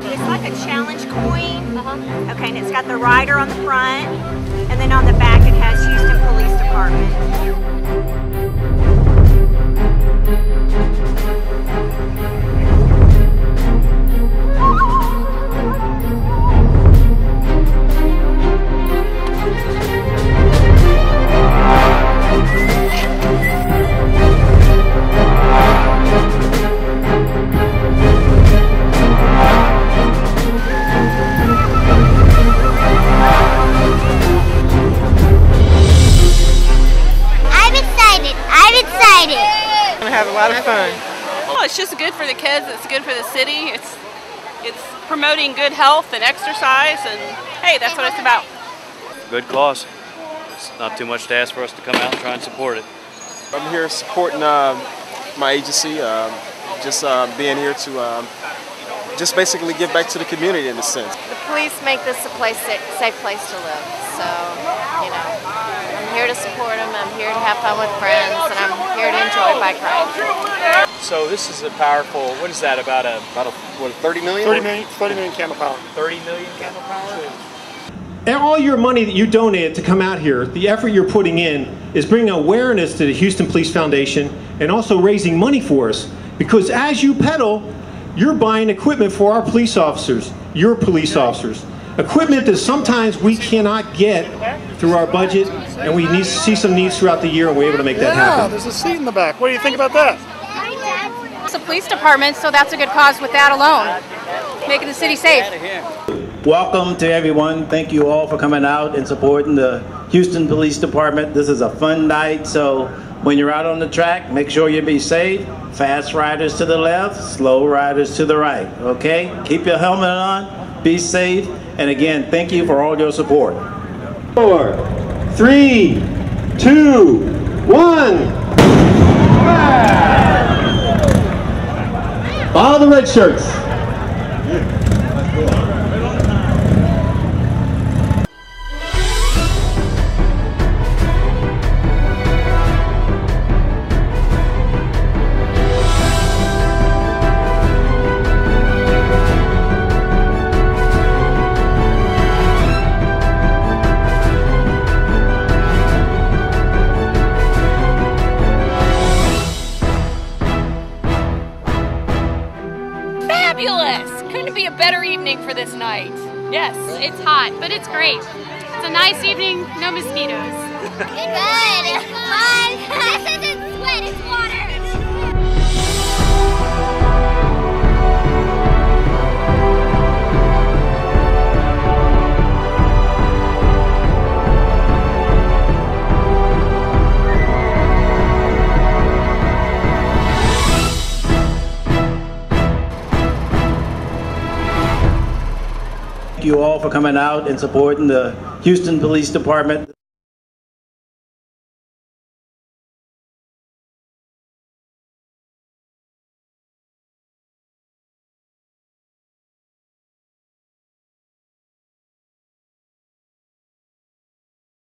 It's like a challenge coin. Okay, and it's got the rider on the front, and then on the back it has Houston Police Department. Have a lot of fun. Well, it's just good for the kids. It's good for the city. It's promoting good health and exercise, and hey, that's what it's about. Good cause. It's not too much to ask for us to come out and try and support it. I'm here supporting my agency. Just being here to just basically give back to the community in a sense. The police make this a safe place to live. So, you know, I'm here to support them. I'm here to have fun with friends, and I'm here to enjoy bike riding. So this is a powerful, what is that, about what, 30 million? 30 million camel power. 30 million camel power? And all your money that you donated to come out here, the effort you're putting in is bringing awareness to the Houston Police Foundation and also raising money for us. Because as you pedal, you're buying equipment for our police officers, your police officers. Equipment that sometimes we cannot get through our budget, and we need to see some needs throughout the year, and we're able to make that happen. Yeah, there's a seat in the back. What do you think about that? It's a police department, so that's a good cause with that alone. Making the city safe. Welcome to everyone. Thank you all for coming out and supporting the Houston Police Department. This is a fun night, so when you're out on the track, make sure you be safe. Fast riders to the left, slow riders to the right, okay? Keep your helmet on, be safe, and again, thank you for all your support. 4, 3, 2, 1. All the red shirts. Fabulous! Couldn't be a better evening for this night. Yes. It's hot, but it's great. It's a nice evening, no mosquitoes. It's good. It's fun. This isn't sweat, it's water. Thank you all for coming out and supporting the Houston Police Department.